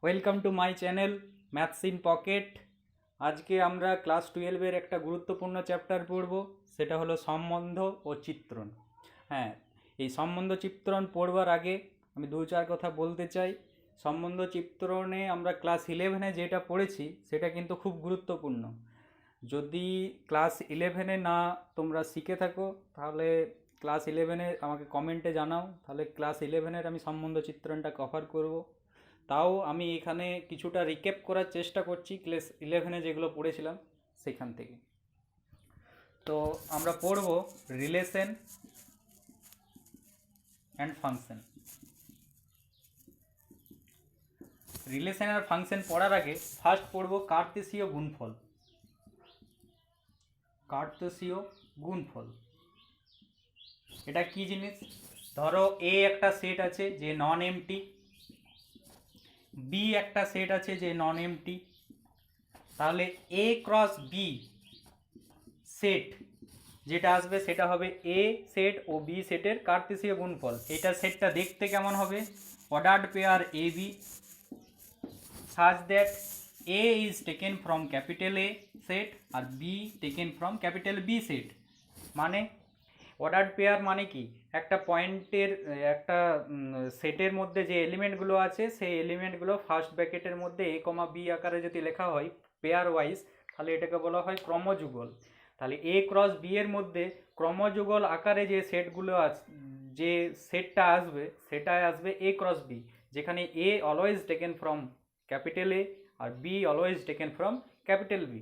Welcome to my channel maths in pocket. আজকে আমরা class 12-এর একটা গুরুত্বপূর্ণ চ্যাপ্টার পড়ব, সেটা হলো সম্বন্ধ ও চিত্রণ। হ্যাঁ, এই সম্বন্ধ চিত্রণ পড়বার আগে আমি দু চার কথা বলতে চাই। সম্বন্ধ চিত্রণে আমরা ক্লাস 11-এ যেটা পড়েছি সেটা কিন্তু খুব গুরুত্বপূর্ণ। যদি ক্লাস 11-এ না তোমরা শিখে থাকো তাহলে ক্লাস 11-এ আমাকে কমেন্টে জানাও, তাহলে ক্লাস 11-এর আমি সম্বন্ধ চিত্রণটা কভার করব। তাও আমি এখানে কিছুটা রিক্যাপ করার চেষ্টা করছি ক্লাস 11-এ যেগুলো পড়েছিলাম সেখান থেকে। তো আমরা পড়ব রিলেশন অ্যান্ড ফাংশন। রিলেশন আর ফাংশন পড়ার আগে ফার্স্ট পড়ব কার্তেশীয় গুণফল। কার্তেশীয় গুণফল এটা কি জিনিস? ধরো এ একটা সেট আছে যে নন এমটি, বি একটা সেট আছে যে নন এমটি, তাহলে এ ক্রস বি সেট যেটা আসবে সেটা হবে এ সেট ও বি সেটের কার্তেশীয় গুণফল। এটা সেটটা দেখতে কেমন হবে? Ordered pair A B such that A is taken from capital A set আর B taken from capital B set। মানে অর্ডার্ড পেয়ার মানে কি? একটা পয়েন্টের একটা সেটের মধ্যে যে এলিমেন্টগুলো আছে সেই এলিমেন্টগুলো ফার্স্ট ব্র্যাকেটের মধ্যে এ কমা বি আকারে যদি লেখা হয় পেয়ার ওয়াইজ, তাহলে এটাকে বলা হয় ক্রমযুগল। তাহলে এ ক্রস বি এর মধ্যে ক্রমযুগল আকারে যে সেটগুলো আছে, যে সেটটা আসবে সেটাই আসবে এ ক্রস বি, যেখানে A always taken from capital A আর B always taken from capital B.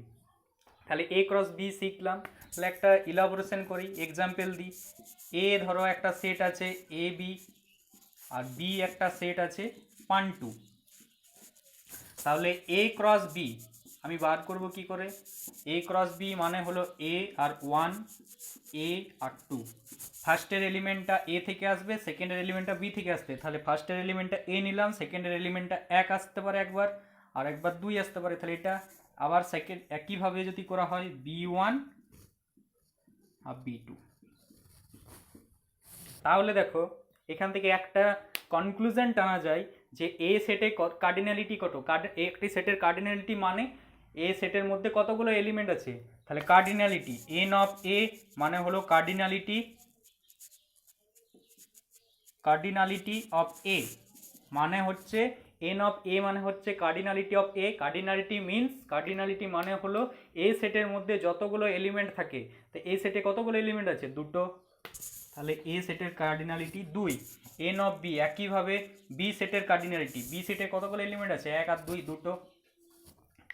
তাহলে এ ক্রস বি শিখলাম। তাহলে একটা ইলাবোরেশন করি, এক্সাম্পল দিই। এ ধরো একটা সেট আছে এ বি আর বি একটা সেট আছে 1 2। তাহলে এ ক্রস বি আমি বার করব কি করে? এ ক্রস বি মানে হলো এ আর 1, এ আর 2। ফার্স্টের এলিমেন্টটা এ থেকে আসবে, সেকেন্ডের এলিমেন্টটা বি থেকে আসবে। তাহলে ফার্স্টের এলিমেন্টটা এ নিলাম, সেকেন্ডের এলিমেন্টটা 1 আসতে পারে একবার, আর একবার 2 আসতে পারে। তাহলে এটা আবার সেকেন্ড একইভাবে যদি করা হয় বি1 আর বি2, তাহলে দেখো এখান থেকে একটা কনক্লুশন টানা যায় যে এ সেটে কার্ডিনালিটি কত। একটি সেটের কার্ডিনালিটি মানে এ সেটের মধ্যে কতগুলো এলিমেন্ট আছে। তাহলে কার্ডিনালিটি এন অফ এ মানে হলো কার্ডিনালিটি অফ এ মানে হচ্ছে এন অফ এ মানে হচ্ছে কার্ডিনালিটি অফ এ। কার্ডিনালিটি মানে হলো এ সেটের মধ্যে যতগুলো এলিমেন্ট থাকে। তো এ সেটে কতগুলো এলিমেন্ট আছে? দুটো। তাহলে এ সেটের কার্ডিনালিটি 2। এন অফ বি একইভাবে বি সেটের কার্ডিনালিটি, বি সেটে কতগুলো এলিমেন্ট আছে? 1 আর 2 দুটো।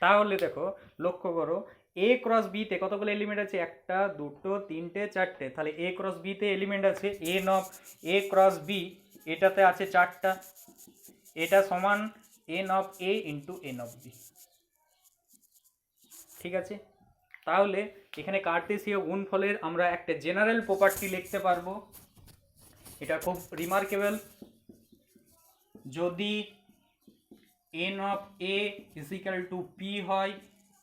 তাহলে দেখো লক্ষ্য করো এ ক্রস বিতে কতগুলো এলিমেন্ট আছে? 1 2 3 4টে। তাহলে এ ক্রস বিতে এলিমেন্ট আছে N of A cross B, এটাতে আছে 4টা। এটা সমান N of A into N of B. ঠিক আছে, তাহলে এখানে কার্তেশীয় গুণফলের আমরা একটা জেনারেল প্রপার্টি লিখতে পারবো। এটা খুব রিমার্কেবল। যদি n of A is equal to P হয়,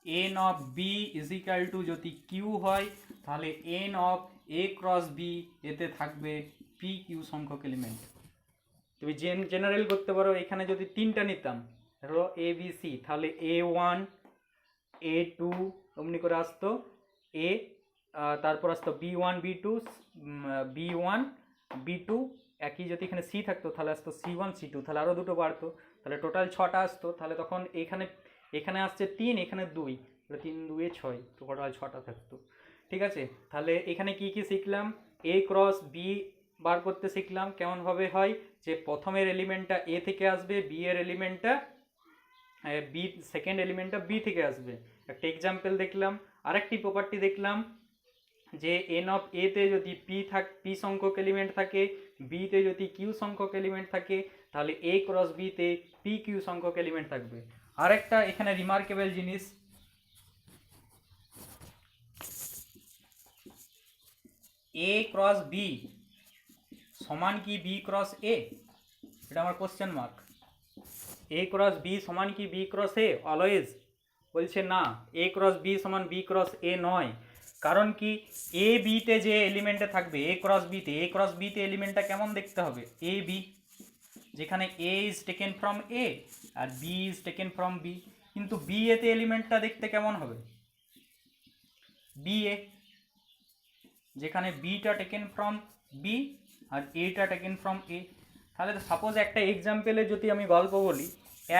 n of B is equal to যদি কিউ হয়, তাহলে n of A cross B এতে থাকবে পি কিউ সংখ্যক এলিমেন্ট। তুমি জেনারেল করতে পারো। এখানে যদি 3টা নিতাম, ধরো এ বি সি, তাহলে A1 A2 অমনি করে আসতো এ, তারপর আসতো B1 B2 B1 B2, একই যদি এখানে সি থাকতো তাহলে আসতো C1 C2, তাহলে আরও দুটো বাড়তো, তাহলে টোটাল 6টা আসতো। তাহলে তখন এখানে আসছে 3, এখানে 2, তাহলে 3 2 6, টোটাল 6টা থাকতো। ঠিক আছে, তাহলে এখানে কি কি শিখলাম? এ ক্রস বি বার করতে শিখলাম। কেমনভাবে হয়? যে প্রথমের এলিমেন্টটা এ থেকে আসবে, বি এর এলিমেন্টটা বি, সেকেন্ড এলিমেন্টটা বি থেকে আসবে। একটা এক্সাম্পল দেখলাম। আরেকটি প্রপার্টি দেখলাম যে এন অফ এতে যদি পি সংখ্যক এলিমেন্ট থাকে, বিতে যদি কিউ সংখ্যক এলিমেন্ট থাকে, তাহলে এ ক্রস বিতে পি কিউ সংখ্যক এলিমেন্ট থাকবে। আরেকটা এখানে রিমার্কেবল জিনিস, এ ক্রস বি সমান কি বি ক্রস এ? এটা আমার কোশ্চেন মার্ক। এ ক্রস বি সমান কি বি ক্রস এ অলওয়েজ? বলছে না, এ ক্রস বি সমান বি ক্রস এ নয়। কারণ কি? এ বিতে যে এলিমেন্টে থাকবে এ ক্রস বিতে এলিমেন্টটা কেমন দেখতে হবে? A B. যেখানে A is taken from A আর B is taken from B, কিন্তু বি এতে এলিমেন্টটা দেখতে কেমন হবে, বি এ, যেখানে বিটা টেকেন ফ্রম বি আর এটা টেকেন ফ্রম এ। তাহলে সাপোজ একটা এক্সাম্পলে যদি আমি গল্প বলি,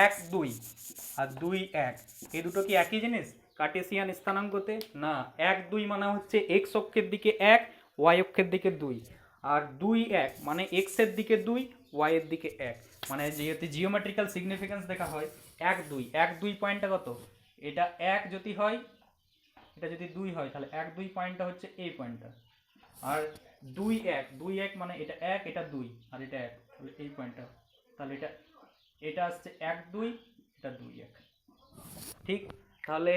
1 2 আর 2 1, এই দুটো কি একই জিনিস কার্টেসিয়ান স্থানাঙ্কতে? না, 1 2 মানে হচ্ছে এক্স অক্ষের দিকে 1, ওয়াই অক্ষের দিকে 2, আর 2 1 মানে এক্স এর দিকে 2, ওয়াই এর দিকে 1। মানে যেহেতু জিওমেট্রিক্যাল সিগনিফিকেন্স দেখা হয় 1 2, 1 2 পয়েন্টটা কত, এটা 1 যদি হয়, এটা যদি 2 হয়, তাহলে 1 2 পয়েন্টটা হচ্ছে এই পয়েন্টটা, আর 2 1 2 1 মানে এটা 1 এটা 2 আর এটা 1, তাহলে এই পয়েন্টটা, তাহলে এটা আসছে 1 2, এটা 2 1। ঠিক, তাহলে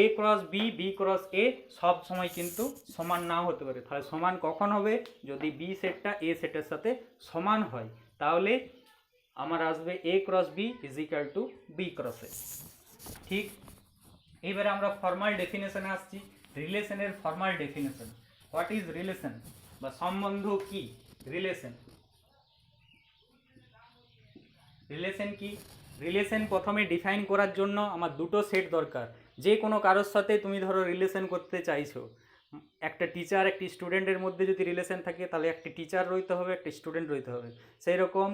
A cross B, B cross এ সব সময় কিন্তু সমান নাও হতে পারে। তাহলে সমান কখন হবে, যদি বি সেটটা এ সেটের সাথে সমান হয়, তাহলে আমার আসবে A cross B is equal to B cross A. ঠিক, এবারে আমরা ফর্মাল ডেফিনেশনে আসছি, রিলেশনের formal definition. What is relation বা সম্বন্ধ কি? রিলেশন রিলেশন কি? রিলেশন প্রথমে ডিফাইন করার জন্য আমার দুটো সেট দরকার। যে কোনো কারোর সাথে তুমি ধরো রিলেশন করতে চাইছো, একটা টিচার একটি স্টুডেন্টের মধ্যে যদি রিলেশন থাকে, তাহলে একটি টিচার রইতে হবে, একটি স্টুডেন্ট রইতে হবে। সেই রকম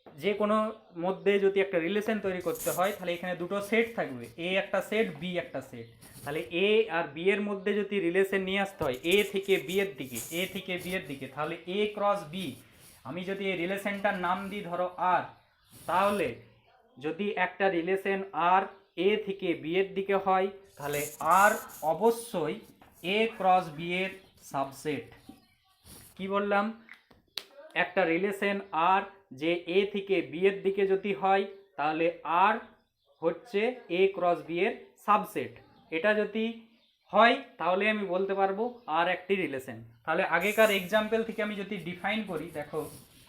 যে কোনো মধ্যে যদি একটা রিলেশন তৈরি করতে হয়, তাহলে এখানে দুটো সেট থাকবে, এ একটা সেট, বি একটা সেট। তাহলে এ আর বি এর মধ্যে যদি রিলেশন নিয়ে আসতে হয় এ থেকে বি এর দিকে, এ থেকে বি এর দিকে, তাহলে এ ক্রস বি, আমি যদি এই রিলেশনটার নাম দিই ধরো আর, তাহলে যদি একটা রিলেশন আর এ থেকে বি এর দিকে হয়, তাহলে আর অবশ্যই এ ক্রস বি এর সাবসেট। কি বললাম? একটা রিলেশন আর যে এ থেকে বি এর দিকে যদি হয়, তাহলে আর হচ্ছে এ ক্রস বি এর সাবসেট। এটা যদি হয় তাহলে আমি বলতে পারবো আর একটি রিলেশন। তাহলে আগেকার এক্সাম্পল থেকে আমি যদি ডিফাইন করি, দেখো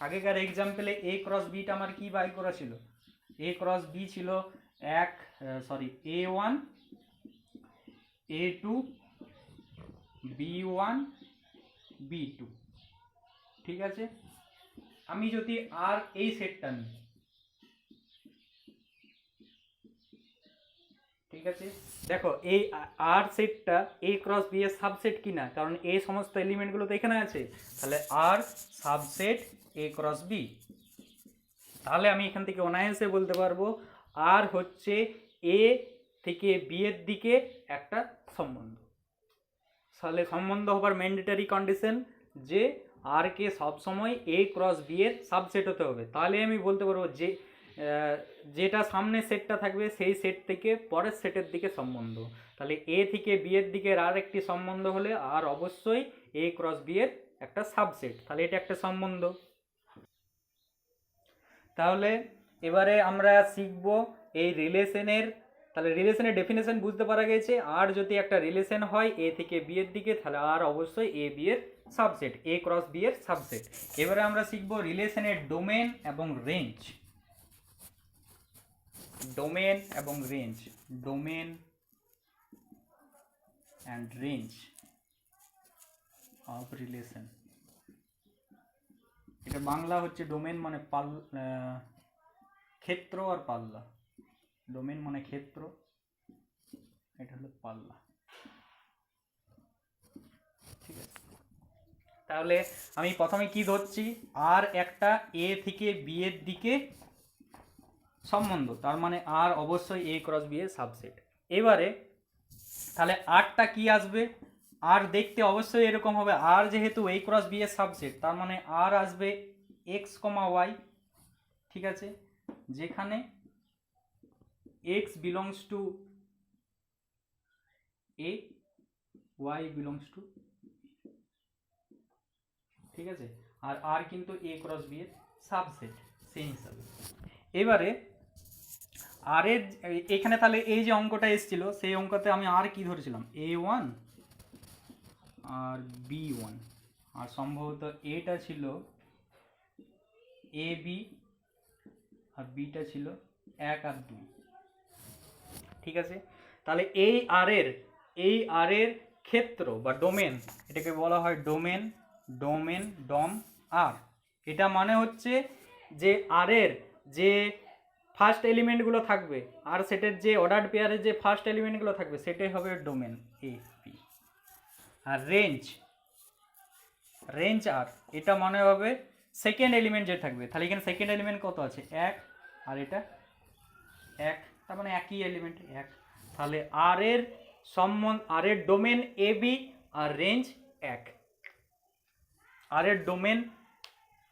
আগেকার এক্সাম্পলে এ ক্রস বিটা আমার কি বাই করা ছিল, এ ক্রস বি ছিল A one A two B one B two. ঠিক আছে, আমি যদি আর এই সেটটা নিই, ঠিক আছে, দেখো এই আর সেটটা এ ক্রস বি এর সাবসেট কিনা, কারণ এই সমস্ত এলিমেন্টগুলো তো এখানে আছে, তাহলে আর সাবসেট এ ক্রস বি। তাহলে আমি এখান থেকে অনায়াসে বলতে পারবো আর হচ্ছে এ থেকে বি এর দিকে একটা সম্বন্ধ। তাহলে সম্বন্ধ হবার ম্যান্ডেটরি কন্ডিশন যে আর কে সবসময় এ ক্রস বি এর সাবসেট হতে হবে। তাহলে আমি বলতে পারবো যে যেটা সামনে সেটটা থাকবে সেই সেট থেকে পরের সেটের দিকে সম্বন্ধ। তাহলে এ থেকে বি এর দিকে আর একটি সম্বন্ধ হলে আর অবশ্যই এ ক্রস বি এর একটা সাবসেট, তাহলে এটা একটা সম্বন্ধ। তাহলে এবারে আমরা শিখব এই রিলেশনের, তাহলে রিলেশনের ডেফিনেশন বুঝতে পারা গেছে। আর যদি একটা রিলেশন হয় এ থেকে বি এর দিকে, তাহলে আর অবশ্যই এ বি এর সাবসেট, এ ক্রস বি এর সাবসেট। এবারে আমরা শিখব রিলেশনের ডোমেন এবং রেঞ্জ। ডোমেন এবং range, domain and range of relation. এটা বাংলা হচ্ছে ডোমেন মানে ক্ষেত্র আর পাল্লা। ডোমেন মানে ক্ষেত্র, এটা হলো পাল্লা। ঠিক আছে, তাহলে আমি প্রথমে কি ধরছি, আর একটা এ থেকে বি এর দিকে সম্বন্ধ, তার মানে আর অবশ্যই এ ক্রস বি এর সাবসেট। এবারে তাহলে আরটা কি আসবে, আর দেখতে অবশ্যই এরকম হবে, আর যেহেতু এ ক্রস বি এর সাবসেট, তার মানে আর আসবে এক্স কমা ওয়াই। ঠিক আছে, যেখানে X belongs to A, Y belongs to, ঠিক আছে, আর আর কিন্তু এ ক্রস বি এর সাবসেট সেই হিসাবে। এবারে আর এর এখানে তাহলে এই যে অঙ্কটা এসেছিল সেই অঙ্কতে আমি আর কি ধরেছিলাম, এ ওয়ান আর বি ওয়ান, আর সম্ভবত এটা ছিল এ বি আর বিটা ছিল 1 আর 2। ঠিক আছে, তাহলে এই আর এর ক্ষেত্র বা ডোমেন, এটাকে বলা হয় ডোমেন, ডম আর। এটা মানে হচ্ছে যে আর এর যে ফার্স্ট এলিমেন্টগুলো থাকবে, আর সেটের যে অর্ডার পেয়ারের যে ফার্স্ট এলিমেন্টগুলো থাকবে সেটাই হবে domain A B. R range আর এটা মনে হবে সেকেন্ড এলিমেন্ট যে থাকবে, তাহলে এখানে সেকেন্ড এলিমেন্ট কত আছে 1, আর এটা 1, তার মানে একই এলিমেন্ট 1। তাহলে আর এর আর এর domain A B R range 1, আর এর domain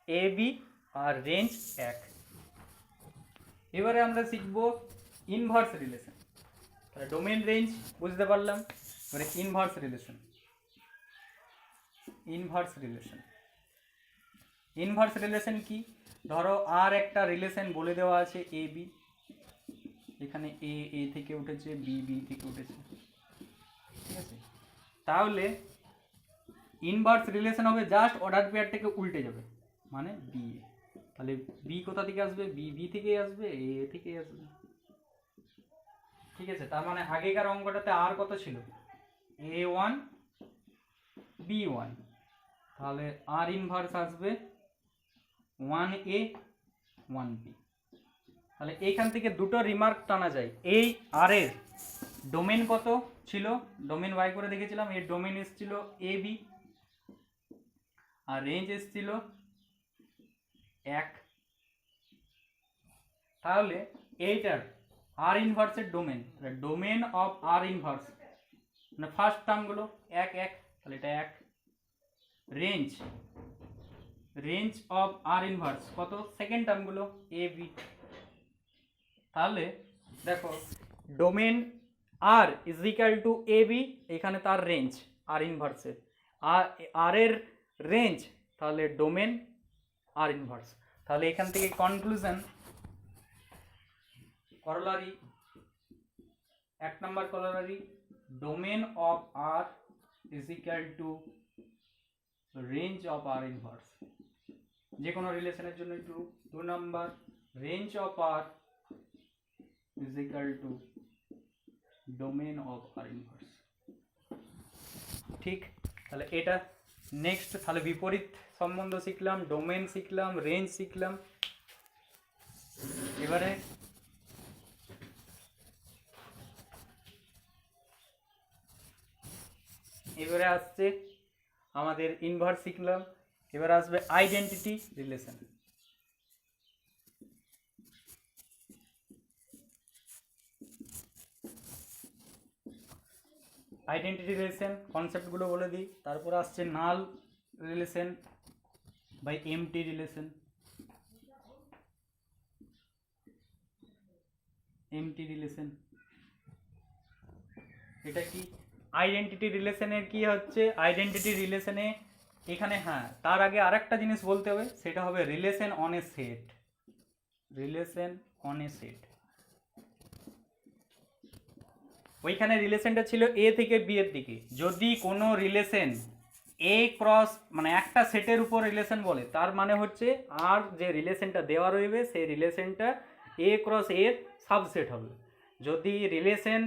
A B R range 1। এবারে আমরা শিখব ইনভার্স রিলেশন। তাহলে ডোমেন রেঞ্জ বুঝতে পারলাম, এবারে ইনভার্স রিলেশন। ইনভার্স রিলেশন কি? ধরো আর একটা রিলেশন বলে দেওয়া আছে এ বি, এখানে এ থেকে উঠেছে, বি থেকে উঠেছে, ঠিক আছে? তাহলে ইনভার্স রিলেশন হবে জাস্ট অর্ডার পেয়ারটাকে উল্টে যাবে, মানে বি। তাহলে বি কোথা থেকে আসবে? বি থেকে আসবে, এ থেকে আসবে, ঠিক আছে? তার মানে আগেকার অঙ্কটাতে আর কত ছিল? A1 B1, তাহলে আর ইনভার্স আসবে 1A 1B। তাহলে এইখান থেকে দুটো রিমার্ক টানা যায়। এই আর এর ডোমেন কত ছিল? ডোমেন বাই করে দেখেছিলাম, এর ডোমেন এসেছিল এ বি আর রেঞ্জ এসেছিল 1। তাহলে এইটার আর ইনভার্সের ডোমেন অফ আর ইনভার্স মানে ফার্স্ট টার্মগুলো 1 1, তাহলে এটা 1। রেঞ্জ অফ আর ইনভার্স কত? সেকেন্ড টার্মগুলো এ বি। তাহলে দেখো domain R is equal to A B, এখানে তার রেঞ্জ আর ইনভার্সের, আর এর রেঞ্জ, তাহলে ডোমেন আর ইনভার্স। তাহলে এখান থেকে কনক্লুশন, করলারি, 1 নম্বর corollary, domain of R is equal to range of R inverse, যে কোনো রিলেশনের জন্য ট্রু। 2 নম্বর, range of R is equal to domain of R inverse, ঠিক? তাহলে এটা নেক্সট, তাহলে বিপরীত সম্বন্ধ শিখলাম, ডোমেন শিখলাম, রেঞ্জ শিখলাম। এবারে আসছে আমাদের ইনভার্স শিখলাম, এবারে আসবে আইডেন্টিটি রিলেশন। আইডেন্টিটি রিলেশন কনসেপ্টগুলো বলে দিই, তারপর আসছে নাল রিলেশন বাই এমটি রিলেশন। এটা কি? আইডেন্টিটি রিলেশনের কি হচ্ছে? আইডেন্টিটি রিলেশনে এখানে হ্যাঁ তার আগে আরেকটা জিনিস বলতে হবে, সেটা হবে রিলেশন অন এ সেট। ওইখানে রিলেশনটা ছিল এ থেকে বি এর দিকে। যদি কোনো রিলেশন এ ক্রস মানে একটা সেটের উপর রিলেশন বলে, তার মানে হচ্ছে আর যে রিলেশনটা দেওয়া রইবে সেই রিলেশনটা এ ক্রস এর সাবসেট হবে। যদি রিলেশন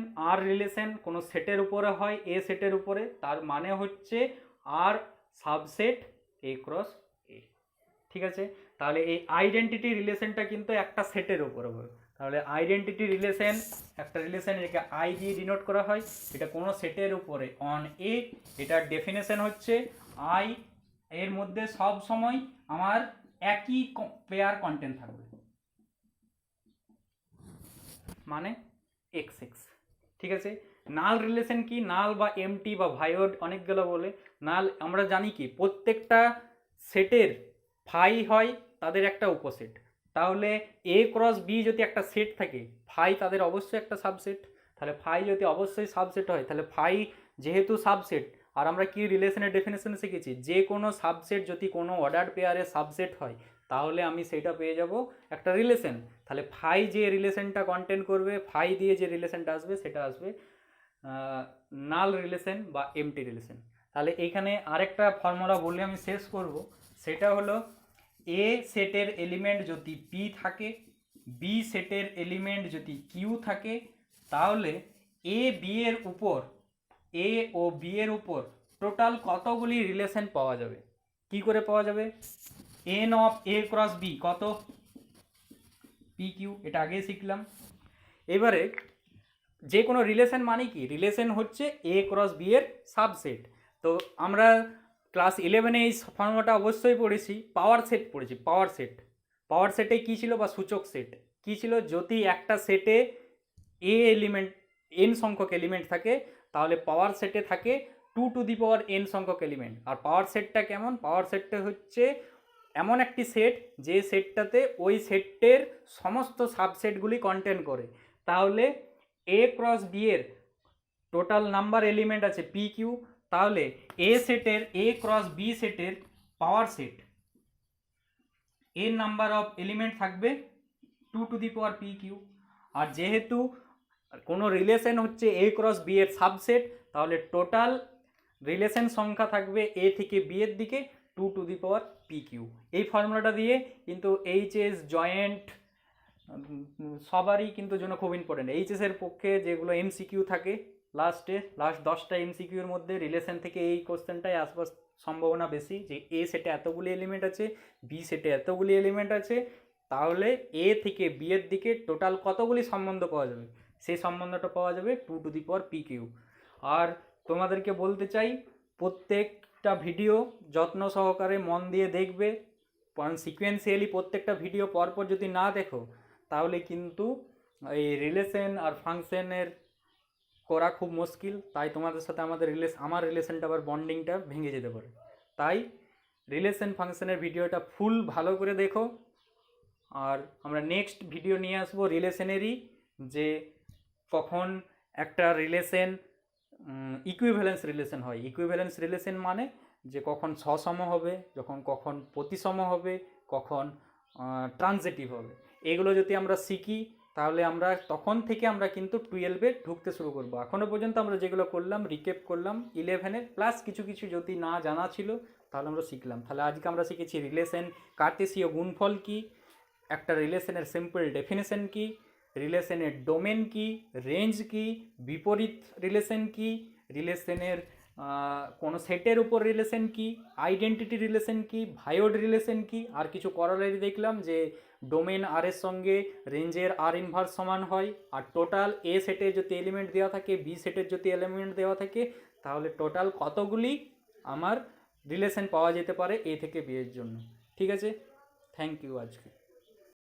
কোনো সেটের উপরে হয়, এ সেটের উপরে, তার মানে হচ্ছে আর সাবসেট এ ক্রস এ, ঠিক আছে? তাহলে এই আইডেন্টিটি রিলেশনটা কিন্তু একটা সেটের উপরে হবে। তাহলে আইডেন্টিটি রিলেশন, একটা রিলেশন এটাকে আই দিয়ে ডিনোট করা হয়, এটা কোনো সেটের উপরে অন এ। এটার ডেফিনেশন হচ্ছে আই এর মধ্যে সব সময় আমার একই পেয়ার কন্টেন্ট থাকবে, মানে এক্স এক্স, ঠিক আছে? নাল রিলেশন কি? নাল বা এমটি বা ভায়োড অনেকগুলো বলে। নাল আমরা জানি কি প্রত্যেকটা সেটের ফাই হয় তাদের একটা উপসেট। তাহলে এ ক্রস বি যদি একটা সেট থাকে, ফাই তাদের অবশ্যই একটা সাবসেট। তাহলে ফাই যদি অবশ্যই সাবসেট হয়, তাহলে ফাই যেহেতু সাবসেট, আর আমরা কি রিলেশনের ডেফিনেশন শিখেছি, যে কোনো সাবসেট যদি কোনো অর্ডার পেয়ারে সাবসেট হয় তাহলে আমি সেইটা পেয়ে যাব একটা রিলেশন। তাহলে ফাই যে রিলেশনটা কন্টেন্ট করবে, ফাই দিয়ে যে রিলেশনটা আসবে সেটা আসবে নাল রিলেশন বা এমটি রিলেশন। তাহলে এইখানে আরেকটা ফর্মুলা বলে আমি শেষ করব, সেটা হলো এ সেটের এলিমেন্ট যদি পি থাকে, বি সেটের এলিমেন্ট যদি কিউ থাকে, তাহলে এ ও বি এর উপর টোটাল কতগুলি রিলেশন পাওয়া যাবে? কি করে পাওয়া যাবে? N of A cross B কত? পি কিউ, এটা আগেই শিখলাম। এবারে যে কোনো রিলেশন মানে কি, রিলেশন হচ্ছে এ ক্রস বি এর সাবসেট। তো আমরা ক্লাস 11-এ এই ফর্মুলাটা অবশ্যই পড়েছি, পাওয়ার সেট পড়েছি। পাওয়ার সেটে কী ছিল, বা সূচক সেট কী ছিল, যদি একটা সেটে এ এলিমেন্ট এন সংখ্যক এলিমেন্ট থাকে তাহলে পাওয়ার সেটে থাকে 2n সংখ্যক এলিমেন্ট। আর পাওয়ার সেটটা কেমন, পাওয়ার সেটটা হচ্ছে এমন একটি সেট যে সেটটাতে ওই সেটের সমস্ত সাবসেটগুলি কন্টেন করে। তাহলে এ ক্রস বি এর টোটাল নাম্বার এলিমেন্ট আছে পি কিউ, তাহলে এ সেটের এ ক্রস বি সেটের পাওয়ার সেট এর নাম্বার অফ এলিমেন্ট থাকবে 2 পি কিউ। আর যেহেতু কোনো রিলেশন হচ্ছে এ ক্রস বি এর সাবসেট, তাহলে টোটাল রিলেশন সংখ্যা থাকবে এ থেকে বি এর দিকে 2 পি কিউ। এই ফর্মুলাটা দিয়ে কিন্তু এইচএস জয়েন্ট সবারই কিন্তু জন্য খুব ইম্পর্টেন্ট। এইচএসের পক্ষে যেগুলো এমসিকিউ থাকে লাস্ট 10টা এমসিকিউর মধ্যে রিলেশন থেকে এই কোশ্চেনটাই আসবার সম্ভাবনা বেশি, যে এ সেটে এতগুলি এলিমেন্ট আছে, বি সেটে এতগুলি এলিমেন্ট আছে, তাহলে এ থেকে বি এর দিকে টোটাল কতগুলি সম্বন্ধ পাওয়া যাবে, সেই সম্বন্ধটা পাওয়া যাবে 2 পি কিউ। আর তোমাদেরকে বলতে চাই, প্রত্যেকটা ভিডিও যত্ন সহকারে মন দিয়ে দেখবে, কারণ সিকোয়েন্সিয়ালি প্রত্যেকটা ভিডিও পরপর যদি না দেখো তাহলে কিন্তু এই রিলেশন আর ফাংশনের করা খুব মুশকিল। তাই তোমাদের সাথে আমার রিলেশনটা আবার বন্ডিংটা ভেঙে যেতে পারে। তাই রিলেশন ফাংশনের ভিডিওটা ফুল ভালো করে দেখো। আর আমরা নেক্সট ভিডিও নিয়ে আসবো রিলেশনেরই, যে কখন একটা রিলেশন ইকুইভ্যালেন্স রিলেশন হয়। ইকুইভ্যালেন্স রিলেশন মানে যে কখন সসম হবে, কখন প্রতিসম হবে, কখন ট্রানজিটিভ হবে। এগুলো যদি আমরা শিখি তাহলে আমরা তখন থেকে আমরা কিন্তু 12-এ ঢুকতে শুরু করবো। এখনও পর্যন্ত আমরা যেগুলো করলাম, রিকেপ করলাম 11-এর, প্লাস কিছু কিছু যদি না জানা ছিল তাহলে আমরা শিখলাম। তাহলে আজকে আমরা শিখেছি রিলেশন কার্টেসীয় গুণফল কী, একটা রিলেশনের সিম্পল ডেফিনেশন কী, রিলেশনের ডোমেন কী, রেঞ্জ কী, বিপরীত রিলেশন কী, রিলেশনের কোনো সেটের উপর রিলেশন কী, আইডেন্টিটি রিলেশন কী, ভায়োড রিলেশন কী, আর কিছু করলারি দেখলাম যে ডোমেন আর এর সঙ্গে রেঞ্জের আর ইনভার্স সমান হয়। আর টোটাল এ সেটে যদি এলিমেন্ট দেওয়া থাকে, বি সেটের যদি এলিমেন্ট দেওয়া থাকে, তাহলে টোটাল কতগুলি আমার রিলেশন পাওয়া যেতে পারে এ থেকে বি এর জন্য। ঠিক আছে, থ্যাংক ইউ আজকে।